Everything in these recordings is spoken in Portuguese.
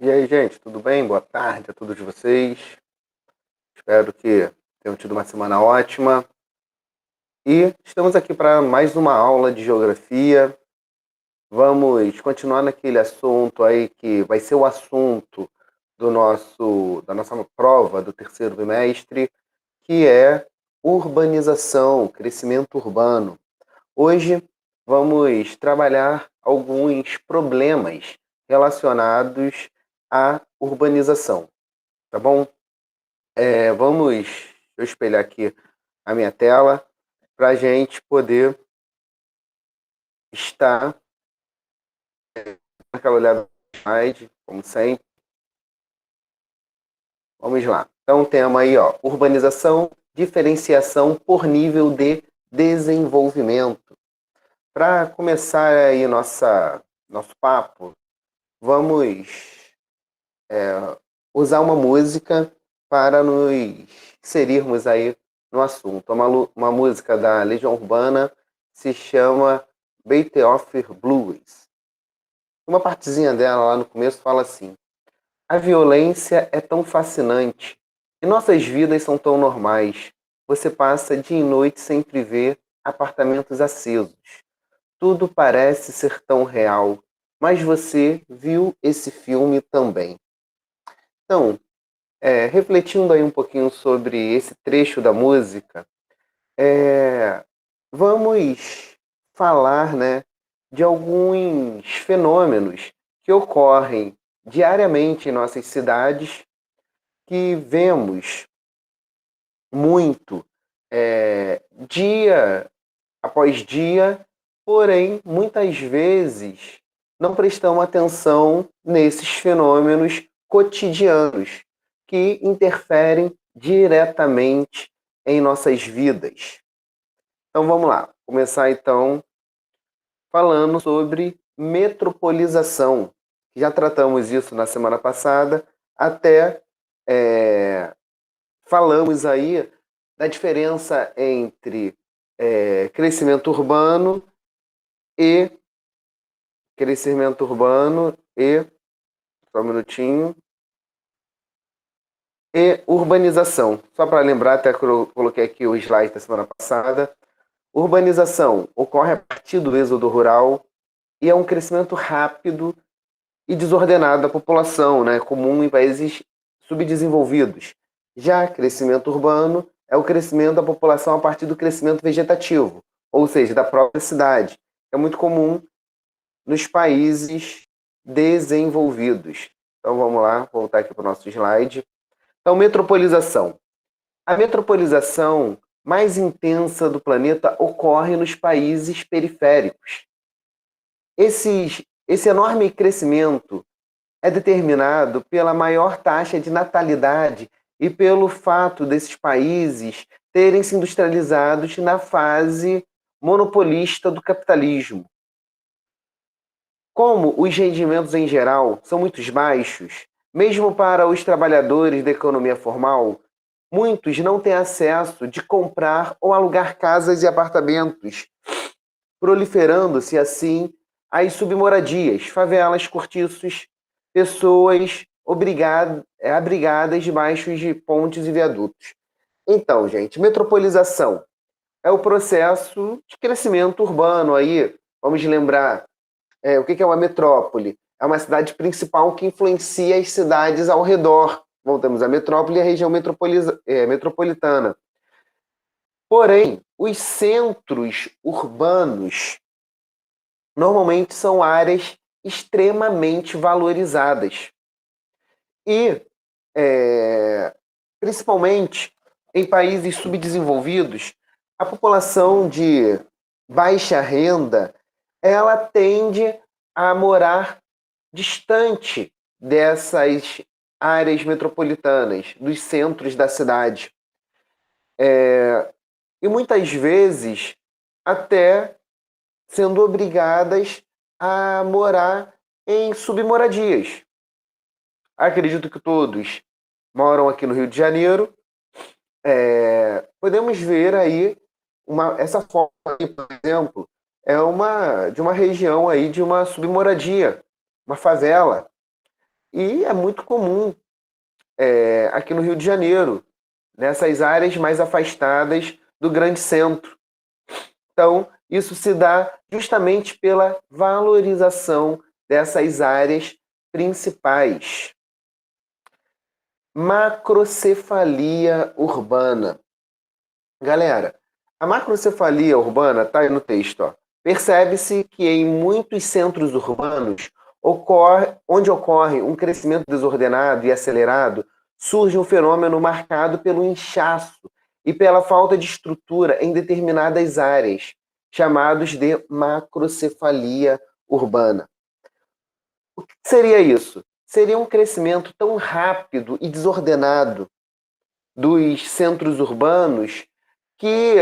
E aí, gente, tudo bem? Boa tarde a todos vocês. Espero que tenham tido uma semana ótima. E estamos aqui para mais uma aula de geografia. Vamos continuar naquele assunto aí que vai ser o assunto da nossa prova do terceiro bimestre, que é urbanização, crescimento urbano. Hoje vamos trabalhar alguns problemas relacionados à urbanização, tá bom? Deixa eu espelhar aqui a minha tela para a gente poder estar naquela olhada no slide, como sempre. Vamos lá. Então, o tema aí, ó, urbanização, diferenciação por nível de desenvolvimento. Para começar aí nosso papo, vamos usar uma música para nos inserirmos aí no assunto. Uma música da Legião Urbana se chama Beethoven Blues. Uma partezinha dela lá no começo fala assim: a violência é tão fascinante e nossas vidas são tão normais. Você passa dia e noite sempre ver apartamentos acesos. Tudo parece ser tão real, mas você viu esse filme também. Então, refletindo aí um pouquinho sobre esse trecho da música, vamos falar, né, de alguns fenômenos que ocorrem diariamente em nossas cidades, que vemos muito dia após dia, porém, muitas vezes não prestamos atenção nesses fenômenos cotidianos que interferem diretamente em nossas vidas. Então vamos lá, começar então falando sobre metropolização. Já tratamos isso na semana passada, até falamos aí da diferença entre crescimento urbano e só um minutinho, e urbanização. Só para lembrar, até que eu coloquei aqui o slide da semana passada. Urbanização ocorre a partir do êxodo rural e é um crescimento rápido e desordenado da população, né, comum em países subdesenvolvidos. Já crescimento urbano é o crescimento da população a partir do crescimento vegetativo, ou seja, da própria cidade. É muito comum nos países desenvolvidos. Então vamos lá, voltar aqui para o nosso slide. Então, metropolização. A metropolização mais intensa do planeta ocorre nos países periféricos. Esse enorme crescimento é determinado pela maior taxa de natalidade e pelo fato desses países terem se industrializados na fase monopolista do capitalismo. Como os rendimentos em geral são muito baixos, mesmo para os trabalhadores da economia formal, muitos não têm acesso de comprar ou alugar casas e apartamentos, proliferando-se assim as submoradias, favelas, cortiços, pessoas abrigadas debaixo de pontes e viadutos. Então, gente, metropolização é o processo de crescimento urbano aí. Vamos lembrar o que é uma metrópole? É uma cidade principal que influencia as cidades ao redor. Voltamos à metrópole e à região metropolitana. Porém, os centros urbanos normalmente são áreas extremamente valorizadas. E, principalmente em países subdesenvolvidos, a população de baixa renda ela tende a morar distante dessas áreas metropolitanas, dos centros da cidade. E muitas vezes até sendo obrigadas a morar em submoradias. Acredito que todos moram aqui no Rio de Janeiro. Podemos ver aí essa foto, aí, por exemplo, de uma região aí de uma submoradia, uma favela. E é muito comum aqui no Rio de Janeiro, nessas áreas mais afastadas do grande centro. Então, isso se dá justamente pela valorização dessas áreas principais. Macrocefalia urbana. Galera, a macrocefalia urbana está aí no texto, ó. Percebe-se que em muitos centros urbanos, onde ocorre um crescimento desordenado e acelerado, surge um fenômeno marcado pelo inchaço e pela falta de estrutura em determinadas áreas, chamados de macrocefalia urbana. O que seria isso? Seria um crescimento tão rápido e desordenado dos centros urbanos que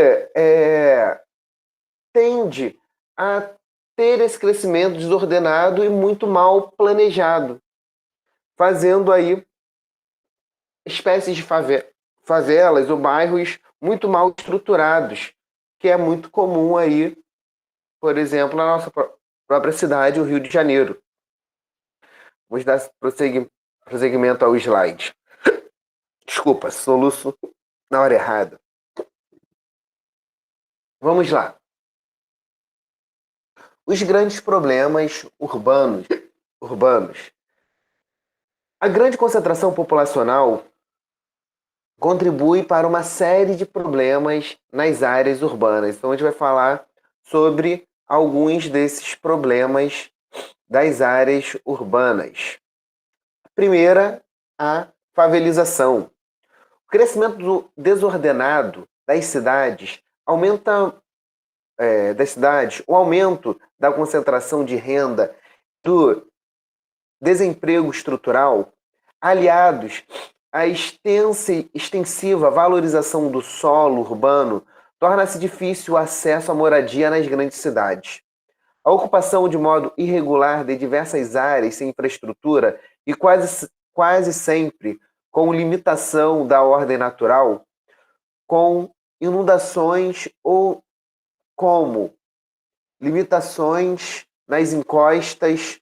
tende a ter esse crescimento desordenado e muito mal planejado, fazendo aí espécies de favelas ou bairros muito mal estruturados, que é muito comum aí, por exemplo, na nossa própria cidade, o Rio de Janeiro. Vamos dar prosseguimento ao slide. Desculpa, soluço na hora errada. Vamos lá. Os grandes problemas urbanos. A grande concentração populacional contribui para uma série de problemas nas áreas urbanas. Então, a gente vai falar sobre alguns desses problemas das áreas urbanas. A primeira, a favelização. O crescimento desordenado das cidades o aumento da concentração de renda, do desemprego estrutural, aliados à extensiva valorização do solo urbano, torna-se difícil o acesso à moradia nas grandes cidades. A ocupação de modo irregular de diversas áreas sem infraestrutura e quase sempre com limitação da ordem natural, com inundações ou como limitações nas encostas,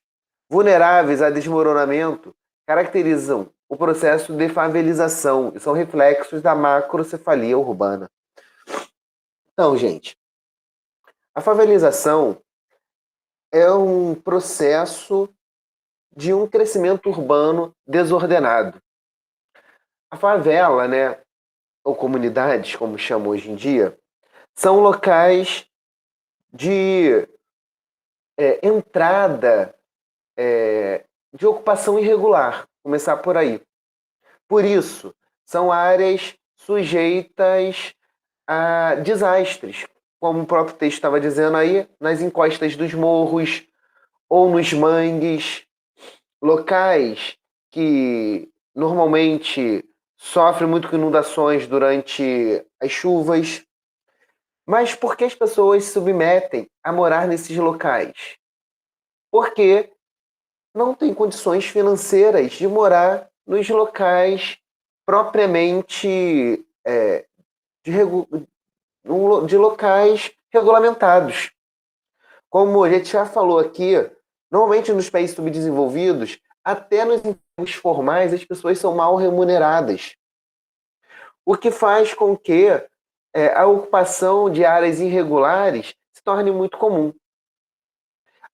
vulneráveis a desmoronamento, caracterizam o processo de favelização e são reflexos da macrocefalia urbana. Então, gente, a favelização é um processo de um crescimento urbano desordenado. A favela, né, ou comunidades, como chamam hoje em dia, são locais de entrada de ocupação irregular, começar por aí. Por isso, são áreas sujeitas a desastres, como o próprio texto estava dizendo aí, nas encostas dos morros ou nos mangues, locais que normalmente sofrem muito com inundações durante as chuvas. Mas por que as pessoas se submetem a morar nesses locais? Porque não têm condições financeiras de morar nos locais propriamente de locais regulamentados. Como a gente já falou aqui, normalmente nos países subdesenvolvidos, até nos empregos formais, as pessoas são mal remuneradas. O que faz com que a ocupação de áreas irregulares se torne muito comum.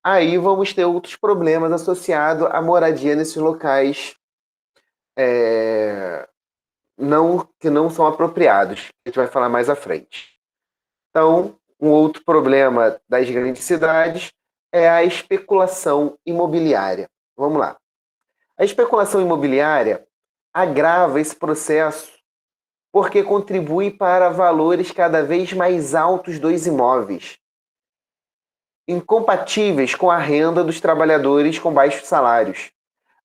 Aí vamos ter outros problemas associados à moradia nesses locais que não são apropriados, que a gente vai falar mais à frente. Então, um outro problema das grandes cidades é a especulação imobiliária. Vamos lá. A especulação imobiliária agrava esse processo porque contribui para valores cada vez mais altos dos imóveis, incompatíveis com a renda dos trabalhadores com baixos salários.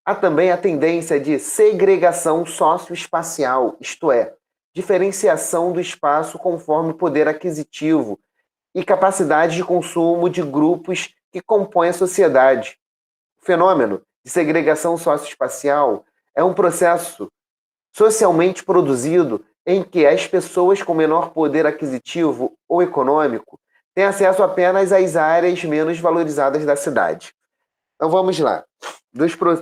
Há também a tendência de segregação socioespacial, isto é, diferenciação do espaço conforme o poder aquisitivo e capacidade de consumo de grupos que compõem a sociedade. O fenômeno de segregação socioespacial é um processo socialmente produzido em que as pessoas com menor poder aquisitivo ou econômico têm acesso apenas às áreas menos valorizadas da cidade. Então vamos lá.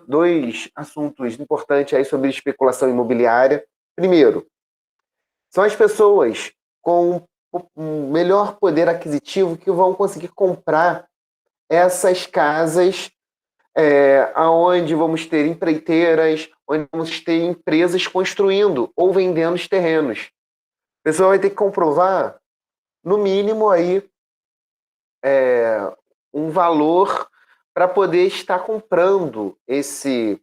dois assuntos importantes aí sobre especulação imobiliária. Primeiro, são as pessoas com um melhor poder aquisitivo que vão conseguir comprar essas casas aonde vamos ter empreiteiras, onde vamos ter empresas construindo ou vendendo os terrenos. A pessoa vai ter que comprovar, no mínimo, aí, um valor para poder estar comprando esse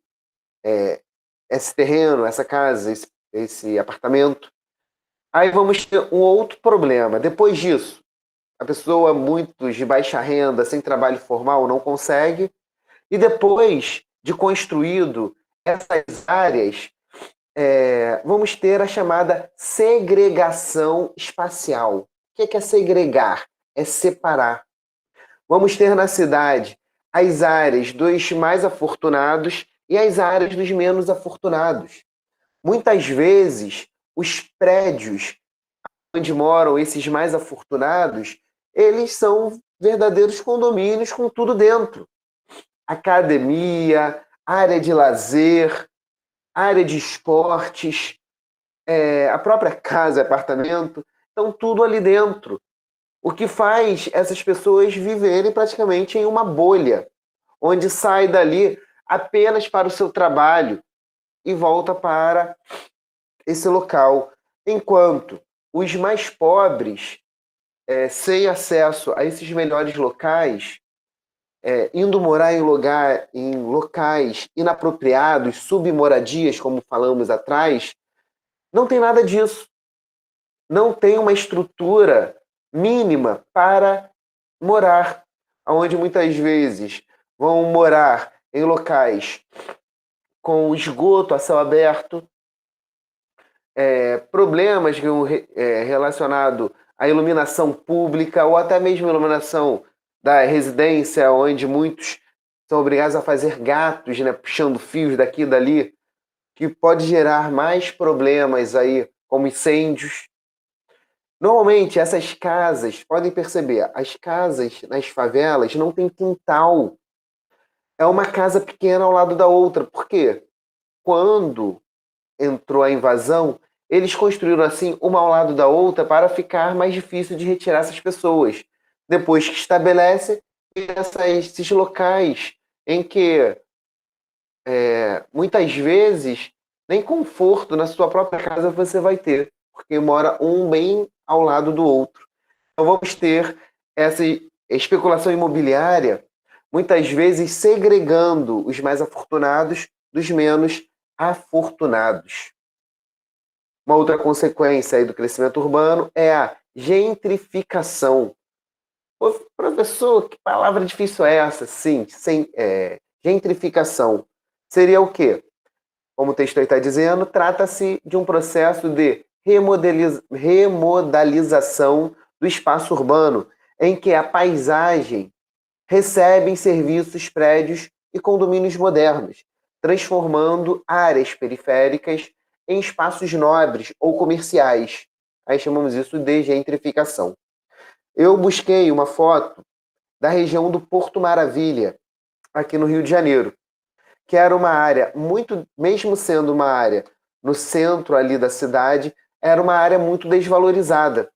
terreno, essa casa, esse apartamento. Aí vamos ter um outro problema. Depois disso, a pessoa muito de baixa renda, sem trabalho formal, não consegue. E depois de construído essas áreas, vamos ter a chamada segregação espacial. O que é segregar? É separar. Vamos ter na cidade as áreas dos mais afortunados e as áreas dos menos afortunados. Muitas vezes, os prédios onde moram esses mais afortunados, eles são verdadeiros condomínios com tudo dentro. Academia, área de lazer, área de esportes, a própria casa, apartamento, estão tudo ali dentro. O que faz essas pessoas viverem praticamente em uma bolha, onde sai dali apenas para o seu trabalho e volta para esse local. Enquanto os mais pobres, sem acesso a esses melhores locais, indo morar em locais inapropriados, submoradias, como falamos atrás, não tem nada disso. Não tem uma estrutura mínima para morar, onde muitas vezes vão morar em locais com esgoto a céu aberto, problemas relacionados à iluminação pública ou até mesmo iluminação da residência, onde muitos são obrigados a fazer gatos, né, puxando fios daqui e dali, que pode gerar mais problemas aí, como incêndios. Normalmente, essas casas, podem perceber, as casas nas favelas não têm quintal. É uma casa pequena ao lado da outra. Por quê? Quando entrou a invasão, eles construíram assim uma ao lado da outra para ficar mais difícil de retirar essas pessoas. Depois que estabelece esses locais em que muitas vezes nem conforto na sua própria casa você vai ter, porque mora um bem ao lado do outro. Então vamos ter essa especulação imobiliária, muitas vezes segregando os mais afortunados dos menos afortunados. Uma outra consequência aí do crescimento urbano é a gentrificação. Ô, professor, que palavra difícil é essa? Sim, gentrificação. Seria o quê? Como o texto aí está dizendo, trata-se de um processo de remodalização do espaço urbano, em que a paisagem recebe serviços, prédios e condomínios modernos, transformando áreas periféricas em espaços nobres ou comerciais. Aí chamamos isso de gentrificação. Eu busquei uma foto da região do Porto Maravilha, aqui no Rio de Janeiro, que era uma área muito, mesmo sendo uma área no centro ali da cidade, era uma área muito desvalorizada.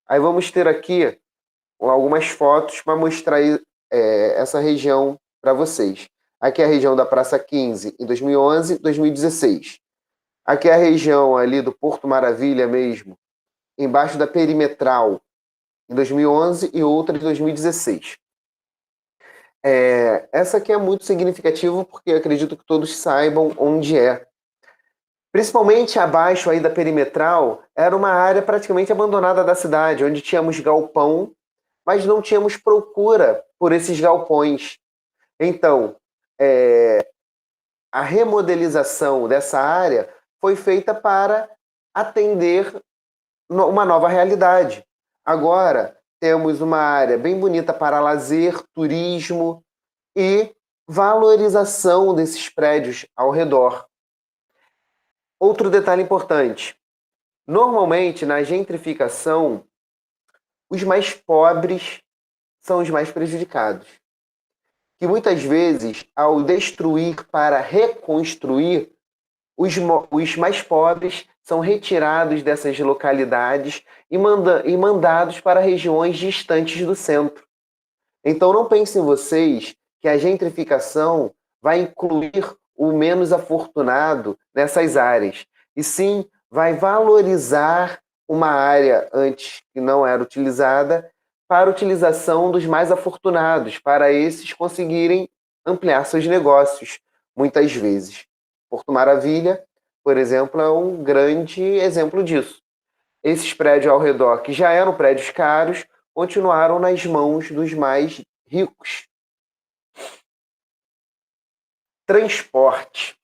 Aí vamos ter aqui algumas fotos para mostrar essa região para vocês. Aqui é a região da Praça 15 em 2011, 2016. Aqui é a região ali do Porto Maravilha mesmo, embaixo da Perimetral, em 2011 e outra em 2016. Essa aqui é muito significativa porque eu acredito que todos saibam onde é. Principalmente abaixo aí da Perimetral, era uma área praticamente abandonada da cidade, onde tínhamos galpão, mas não tínhamos procura por esses galpões. Então, a remodelização dessa área foi feita para atender uma nova realidade. Agora, temos uma área bem bonita para lazer, turismo e valorização desses prédios ao redor. Outro detalhe importante. Normalmente, na gentrificação, os mais pobres são os mais prejudicados. que muitas vezes, ao destruir para reconstruir, os mais pobres são retirados dessas localidades e mandados para regiões distantes do centro. Então não pensem vocês que a gentrificação vai incluir o menos afortunado nessas áreas, e sim vai valorizar uma área antes que não era utilizada para a utilização dos mais afortunados, para esses conseguirem ampliar seus negócios, muitas vezes. Porto Maravilha, por exemplo, é um grande exemplo disso. Esses prédios ao redor, que já eram prédios caros, continuaram nas mãos dos mais ricos. Transporte.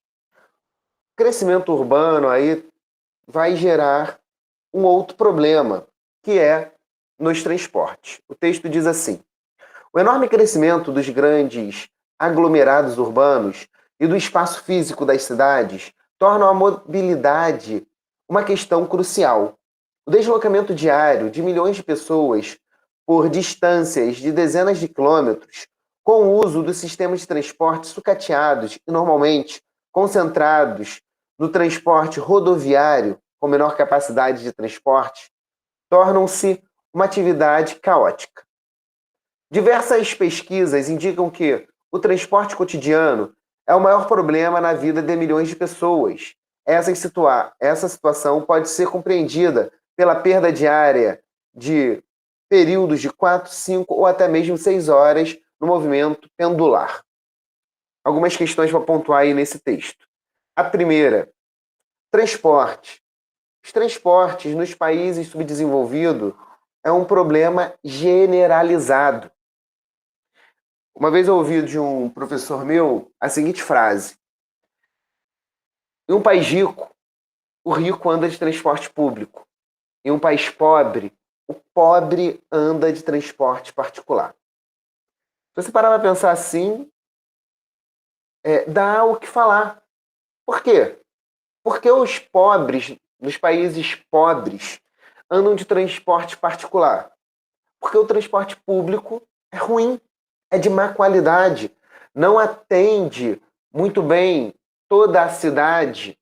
O crescimento urbano aí vai gerar um outro problema, que é nos transportes. O texto diz assim: o enorme crescimento dos grandes aglomerados urbanos e do espaço físico das cidades torna a mobilidade uma questão crucial. O deslocamento diário de milhões de pessoas por distâncias de dezenas de quilômetros, com o uso dos sistemas de transporte sucateados e normalmente concentrados no transporte rodoviário, com menor capacidade de transporte, tornam-se uma atividade caótica. Diversas pesquisas indicam que o transporte cotidiano é o maior problema na vida de milhões de pessoas. Essa situação pode ser compreendida pela perda diária de períodos de 4, 5 ou até mesmo 6 horas no movimento pendular. Algumas questões para pontuar aí nesse texto. A primeira, transporte. Os transportes nos países subdesenvolvidos é um problema generalizado. Uma vez eu ouvi de um professor meu a seguinte frase: em um país rico, o rico anda de transporte público. Em um país pobre, o pobre anda de transporte particular. Se você parar para pensar assim, dá o que falar. Por quê? Porque os pobres, nos países pobres, andam de transporte particular. Porque o transporte público é ruim, é de má qualidade, não atende muito bem toda a cidade.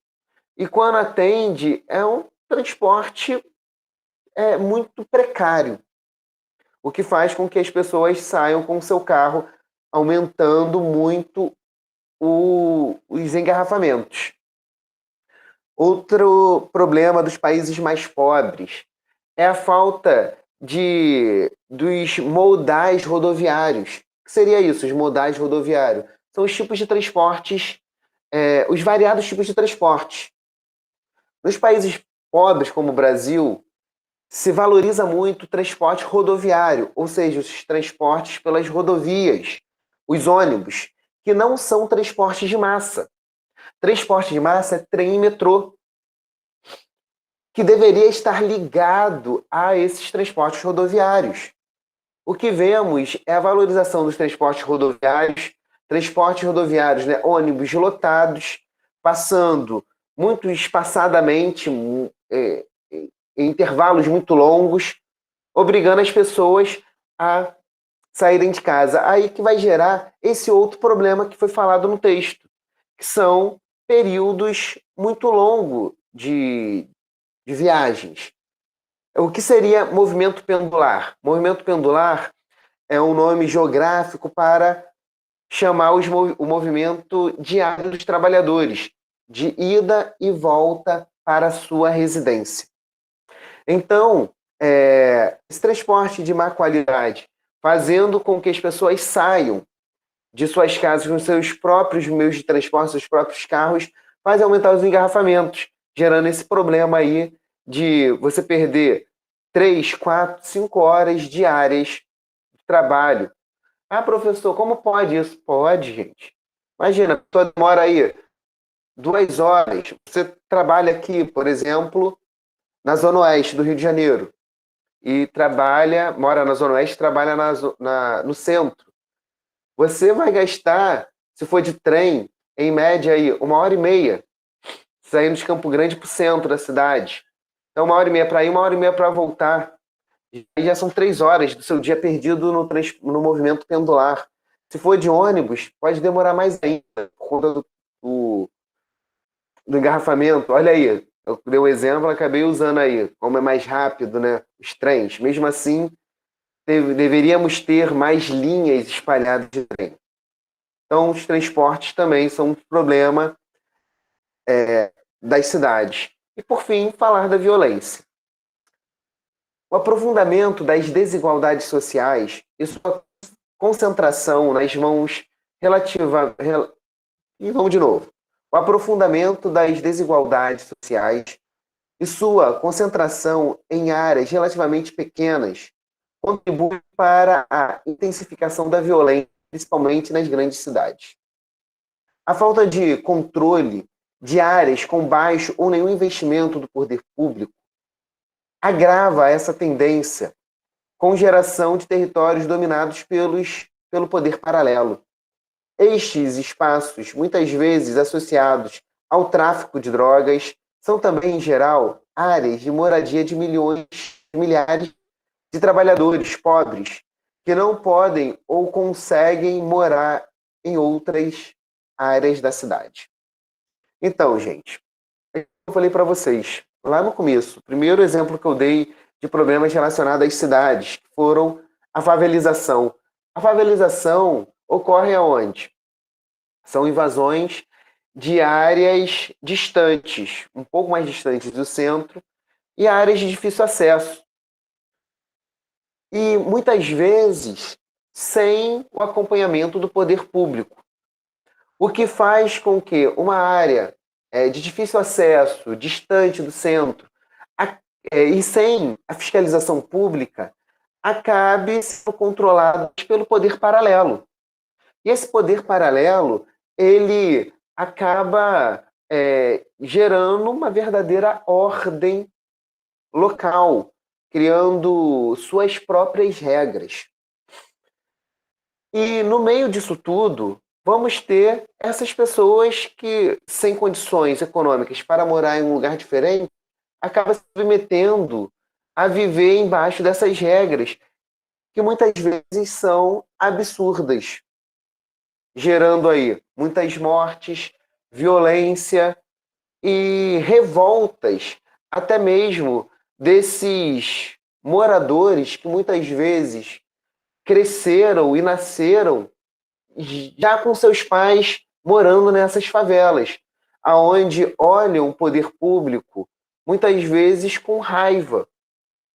E quando atende, é um transporte muito precário, o que faz com que as pessoas saiam com o seu carro, aumentando muito os engarrafamentos. Outro problema dos países mais pobres é a falta dos modais rodoviários. O que seria isso, os modais rodoviários? São os tipos de transportes, os variados tipos de transporte. Nos países pobres, como o Brasil, se valoriza muito o transporte rodoviário, ou seja, os transportes pelas rodovias, os ônibus, que não são transportes de massa. Transporte de massa é trem e metrô, que deveria estar ligado a esses transportes rodoviários. O que vemos é a valorização dos transportes rodoviários, né, ônibus lotados, passando muito espaçadamente, em intervalos muito longos, obrigando as pessoas a saírem de casa. Aí que vai gerar esse outro problema que foi falado no texto, que são períodos muito longos de viagens. O que seria movimento pendular? Movimento pendular é um nome geográfico para chamar o movimento diário dos trabalhadores, de ida e volta para a sua residência. Então, esse transporte de má qualidade, fazendo com que as pessoas saiam de suas casas com seus próprios meios de transporte, seus próprios carros, faz aumentar os engarrafamentos, gerando esse problema aí de você perder 3, 4, 5 horas diárias de trabalho. Ah, professor, como pode isso? Pode, gente. Imagina, a pessoa demora aí 2 horas. Você trabalha aqui, por exemplo, na Zona Oeste do Rio de Janeiro. E mora na Zona Oeste, trabalha no centro. Você vai gastar, se for de trem, em média aí, 1h30, saindo de Campo Grande para o centro da cidade. Então, 1h30 para ir, 1h30 para voltar. E já são 3 horas do seu dia perdido no movimento pendular. Se for de ônibus, pode demorar mais ainda, por conta do engarrafamento. Olha aí, eu dei um exemplo, acabei usando aí, como é mais rápido, né? Os trens. Mesmo assim, deveríamos ter mais linhas espalhadas de trem. Então, os transportes também são um problema das cidades. E, por fim, falar da violência. O aprofundamento das desigualdades sociais e sua concentração nas mãos relativa. E vamos de novo. O aprofundamento das desigualdades sociais e sua concentração em áreas relativamente pequenas contribui para a intensificação da violência, principalmente nas grandes cidades. A falta de controle de áreas com baixo ou nenhum investimento do poder público agrava essa tendência com geração de territórios dominados pelo poder paralelo. Estes espaços, muitas vezes associados ao tráfico de drogas, são também, em geral, áreas de moradia de milhares de trabalhadores pobres que não podem ou conseguem morar em outras áreas da cidade. Então, gente, eu falei para vocês lá no começo, o primeiro exemplo que eu dei de problemas relacionados às cidades foram a favelização. A favelização ocorre aonde? São invasões de áreas distantes, um pouco mais distantes do centro, e áreas de difícil acesso. E muitas vezes sem o acompanhamento do poder público, o que faz com que uma área de difícil acesso, distante do centro, e sem a fiscalização pública, acabe sendo controlada pelo poder paralelo. E esse poder paralelo, ele acaba gerando uma verdadeira ordem local, criando suas próprias regras. E no meio disso tudo, vamos ter essas pessoas que, sem condições econômicas para morar em um lugar diferente, acabam se submetendo a viver embaixo dessas regras, que muitas vezes são absurdas, gerando aí muitas mortes, violência e revoltas, até mesmo desses moradores que muitas vezes cresceram e nasceram já com seus pais morando nessas favelas, aonde olham o poder público muitas vezes com raiva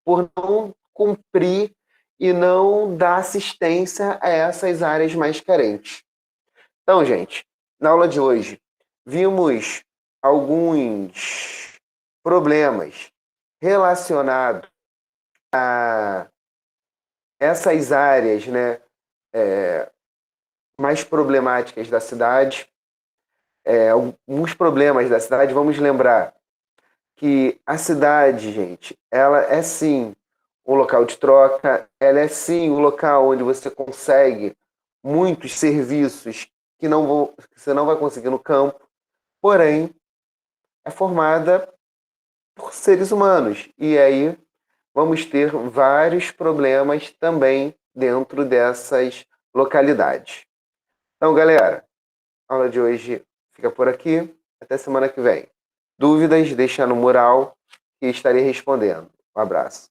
por não cumprir e não dar assistência a essas áreas mais carentes. Então, gente, na aula de hoje, vimos alguns problemas relacionados a essas áreas, né, mais problemáticas da cidade. Alguns problemas da cidade, vamos lembrar que a cidade, gente, ela é sim um local de troca, ela é sim um local onde você consegue muitos serviços que você não vai conseguir no campo, porém é formada por seres humanos. E aí vamos ter vários problemas também dentro dessas localidades. Então, galera, a aula de hoje fica por aqui. Até semana que vem. Dúvidas, deixa no mural que estarei respondendo. Um abraço.